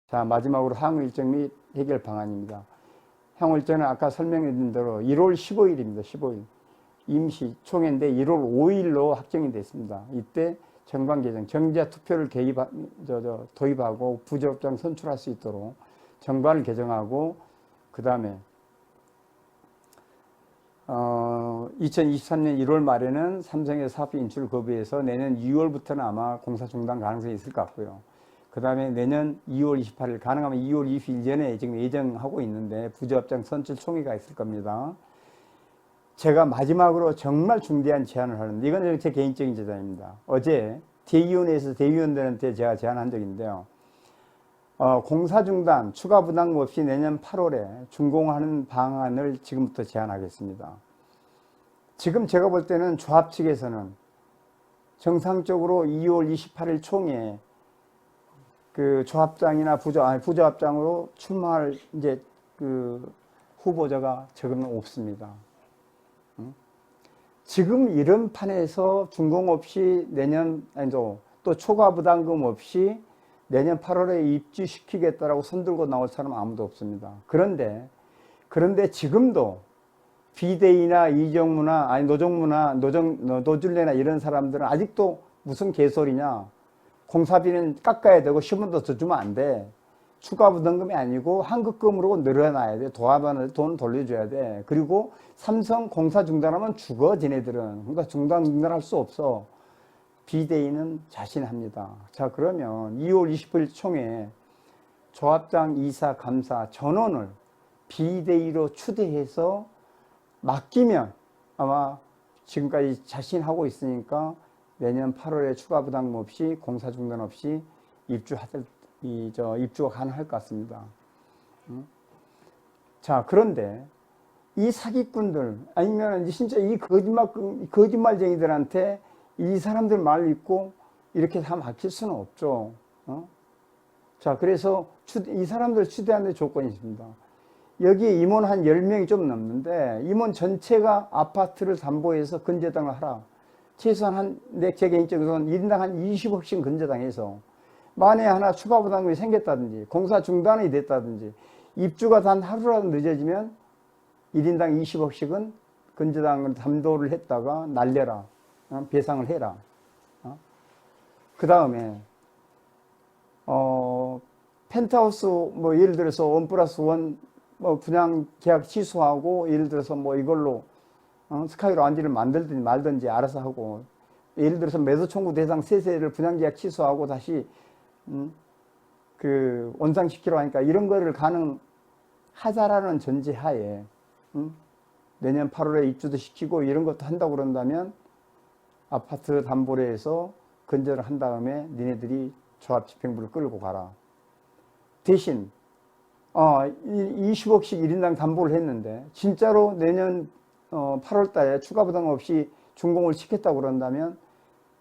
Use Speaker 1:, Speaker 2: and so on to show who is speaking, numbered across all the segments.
Speaker 1: 자, 마지막으로 향후 일정 및 해결 방안입니다. 향후 일정은 아까 설명해 드린 대로 1월 15일입니다. 15일. 임시 총회인데 1월 5일로 확정이 됐습니다. 이때 정관 개정, 정자 투표를 도입하고 부적합장 선출할 수 있도록 정관을 개정하고, 그 다음에 2023년 1월 말에는 삼성의 사업비 인출 거부해서 내년 2월부터는 아마 공사 중단 가능성이 있을 것 같고요. 그 다음에 내년 2월 28일, 가능하면 2월 20일 전에 지금 예정하고 있는데 부적합장 선출 총회가 있을 겁니다. 제가 마지막으로 정말 중대한 제안을 하는데, 이건 제 개인적인 제안입니다. 어제 대의원회에서 대의원들한테 제가 제안한 적인데요. 공사 중단, 추가 부담금 없이 내년 8월에 준공하는 방안을 지금부터 제안하겠습니다. 지금 제가 볼 때는 조합 측에서는 정상적으로 2월 28일 총회에 그 조합장이나 부조합장으로 출마할 이제 그 후보자가 지금은 없습니다. 지금 이런 판에서 준공 없이 또 초과 부담금 없이 내년 8월에 입주시키겠다라고 손들고 나올 사람 아무도 없습니다. 그런데 지금도 비대위나 이정무나 노정무나 노줄레나 이런 사람들은 아직도 무슨 개소리냐, 공사비는 깎아야 되고 10원도 더 주면 안 돼, 추가 부담금이 아니고 한급금으로 늘어나야 돼, 돈 돌려줘야 돼, 그리고 삼성 공사 중단하면 죽어 쟤네들은, 그러니까 중단할 수 없어. 비대위는 자신합니다. 자, 그러면 2월 20일 총회에 조합장, 이사, 감사 전원을 비대위로 추대해서 맡기면 아마 지금까지 자신하고 있으니까 내년 8월에 추가 부담금 없이 공사 중단 없이 입주가 가능할 것 같습니다. 자, 그런데 이 사기꾼들, 아니면 진짜 이 거짓말쟁이들한테 이 사람들 말 믿고 이렇게 다 맡길 수는 없죠. 자, 그래서 이 사람들 추대하는 데 조건이 있습니다. 여기 임원 한 10명이 좀 넘는데, 임원 전체가 아파트를 담보해서 근저당을 하라. 최소한 제 개인적으로는 1인당 한 20억씩 근저당해서, 만에 하나 추가 부담금이 생겼다든지, 공사 중단이 됐다든지, 입주가 단 하루라도 늦어지면 1인당 20억씩은 근저당을 담보를 했다가 날려라. 배상을 해라. 그 다음에 펜트하우스 예를 들어서 1+1 분양 계약 취소하고, 예를 들어서 이걸로 스카이로 안지를 만들든지 말든지 알아서 하고, 예를 들어서 매도 청구 대상 세세를 분양 계약 취소하고 다시 그 원상시키러 하니까 이런 거를 가능하자라는 전제하에 내년 8월에 입주도 시키고 이런 것도 한다고 그런다면 아파트 담보를 해서 근저를 한 다음에 니네들이 조합 집행부를 끌고 가라. 대신 20억씩 1인당 담보를 했는데 진짜로 내년 8월 달에 추가 부담 없이 준공을 시켰다고 그런다면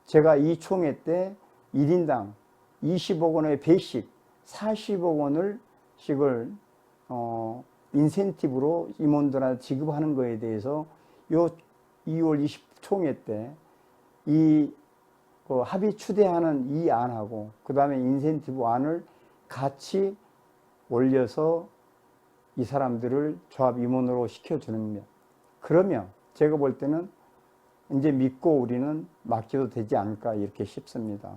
Speaker 1: 제가 이 총회 때 1인당 20억 원의 배식 40억 원을 씩을 인센티브로 임원들한테 지급하는 거에 대해서 요 2월 20 총회 때 이 합의 추대하는 이 안하고 그 다음에 인센티브 안을 같이 올려서 이 사람들을 조합 임원으로 시켜주는 면, 그러면 제가 볼 때는 이제 믿고 우리는 맡겨도 되지 않을까 이렇게 싶습니다.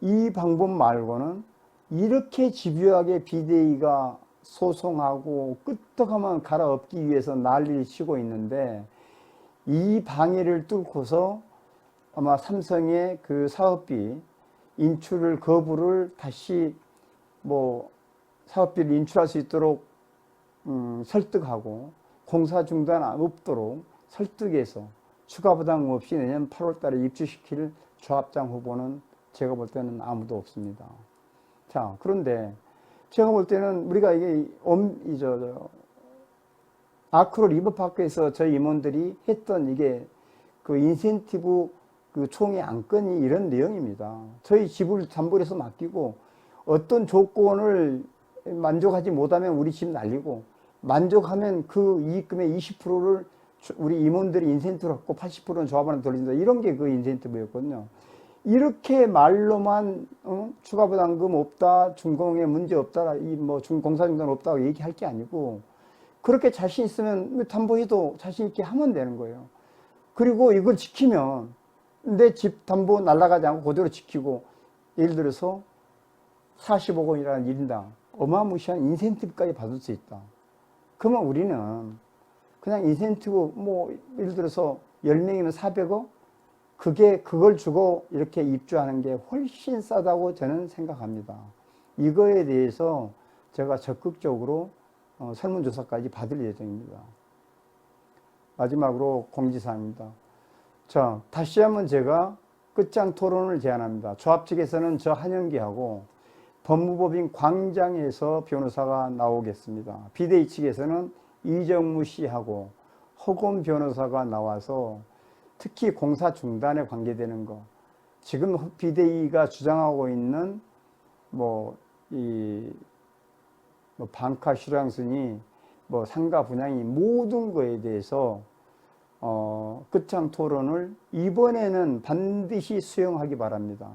Speaker 1: 이 방법 말고는 이렇게 집요하게 비대위가 소송하고 끄떡하면 갈아엎기 위해서 난리를 치고 있는데, 이 방해를 뚫고서 아마 삼성의 그 사업비 인출을 거부를 다시 사업비를 인출할 수 있도록 설득하고, 공사 중단 없도록 설득해서 추가 부담 없이 내년 8월 달에 입주시킬 조합장 후보는 제가 볼 때는 아무도 없습니다. 자, 그런데 제가 볼 때는 우리가 이게 아크로 리버파크에서 저희 임원들이 했던 이게 그 인센티브 그 총회 안건이 이런 내용입니다. 저희 집을 담보를 해서 맡기고 어떤 조건을 만족하지 못하면 우리 집 날리고, 만족하면 그 이익금의 20%를 우리 임원들이 인센티브로 갖고 80%는 조합원한테 돌린다. 이런 게 그 인센티브였거든요. 이렇게 말로만 추가 부담금 없다, 준공에 문제 없다, 이 뭐 공사중단 없다고 얘기할 게 아니고 그렇게 자신 있으면 담보해도 자신 있게 하면 되는 거예요. 그리고 이걸 지키면 내 집 담보 날아가지 않고 그대로 지키고 예를 들어서 40억 원이라는 1인당 어마무시한 인센티브까지 받을 수 있다. 그러면 우리는 그냥 인센티브 뭐 예를 들어서 10명이면 400억? 그걸 주고 이렇게 입주하는 게 훨씬 싸다고 저는 생각합니다. 이거에 대해서 제가 적극적으로 설문조사까지 받을 예정입니다. 마지막으로 공지사항입니다. 자, 다시 한번 제가 끝장 토론을 제안합니다. 조합 측에서는 저 한영기하고 법무법인 광장에서 변호사가 나오겠습니다. 비대위 측에서는 이정무 씨하고 허곤 변호사가 나와서 특히 공사 중단에 관계되는 거, 지금 비대위가 주장하고 있는 반카 실황순위, 상가 분양이 모든 거에 대해서 끝장 토론을 이번에는 반드시 수용하기 바랍니다.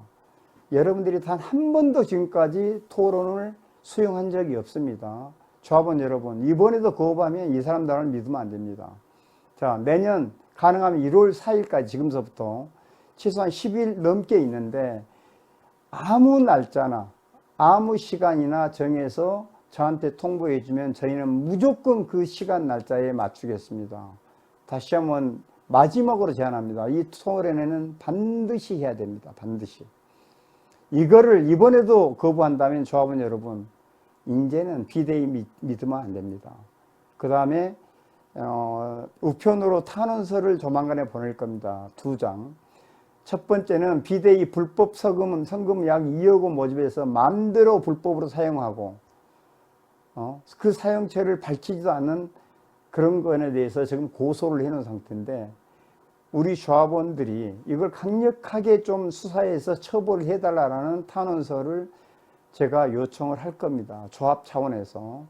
Speaker 1: 여러분들이 단 한 번도 지금까지 토론을 수용한 적이 없습니다. 조합원 여러분, 이번에도 거부하면 이 사람들을 믿으면 안 됩니다. 자, 내년 가능하면 1월 4일까지 지금서부터 최소한 10일 넘게 있는데 아무 날짜나 아무 시간이나 정해서 저한테 통보해 주면 저희는 무조건 그 시간 날짜에 맞추겠습니다. 다시 한번 마지막으로 제안합니다. 이 토론회는 반드시 해야 됩니다. 반드시. 이거를 이번에도 거부한다면 조합원 여러분, 이제는 비대위 믿으면 안 됩니다. 그 다음에 우편으로 탄원서를 조만간에 보낼 겁니다. 2장. 첫 번째는 비대위 불법 성금 약 2억 원 모집해서 마음대로 불법으로 사용하고 그 사용처를 밝히지도 않는 그런 것에 대해서 지금 고소를 해놓은 상태인데 우리 조합원들이 이걸 강력하게 좀 수사해서 처벌을 해달라는 탄원서를 제가 요청을 할 겁니다. 조합 차원에서.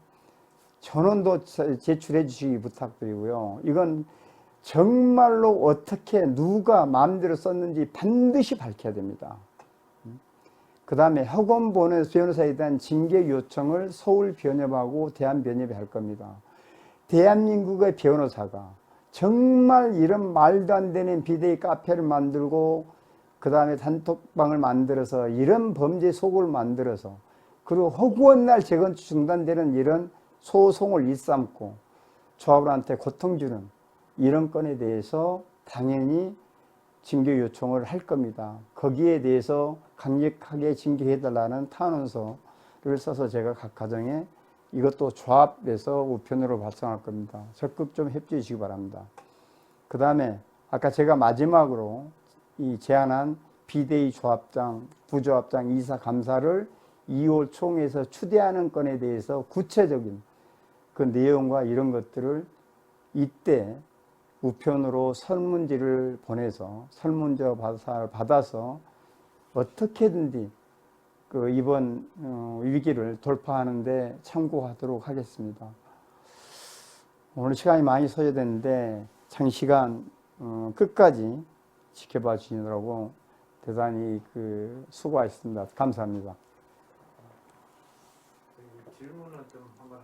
Speaker 1: 전원도 제출해 주시기 부탁드리고요. 이건 정말로 어떻게 누가 마음대로 썼는지 반드시 밝혀야 됩니다. 그 다음에 허건 변호사에 대한 징계 요청을 서울변협하고 대한변협이 할 겁니다. 대한민국의 변호사가 정말 이런 말도 안 되는 비대위 카페를 만들고 그 다음에 단톡방을 만들어서 이런 범죄 속을 만들어서 그리고 허구한 날 재건축 중단되는 이런 소송을 일삼고 조합원한테 고통 주는 이런 건에 대해서 당연히 징계 요청을 할 겁니다. 거기에 대해서 강력하게 징계해달라는 탄원서를 써서 제가 각 가정에 이것도 조합에서 우편으로 발송할 겁니다. 적극 좀 협조해 주시기 바랍니다. 그 다음에 아까 제가 마지막으로 이 제안한 비대위 조합장, 부조합장 이사 감사를 2월 총회에서 추대하는 건에 대해서 구체적인 그 내용과 이런 것들을 이때 우편으로 설문지를 보내서 설문조 받아서 어떻게든지 그 이번 위기를 돌파하는데 참고하도록 하겠습니다. 오늘 시간이 많이 소요됐는데 장시간 끝까지 지켜봐 주시느라고 대단히 수고하셨습니다. 감사합니다.
Speaker 2: 질문을 좀 한번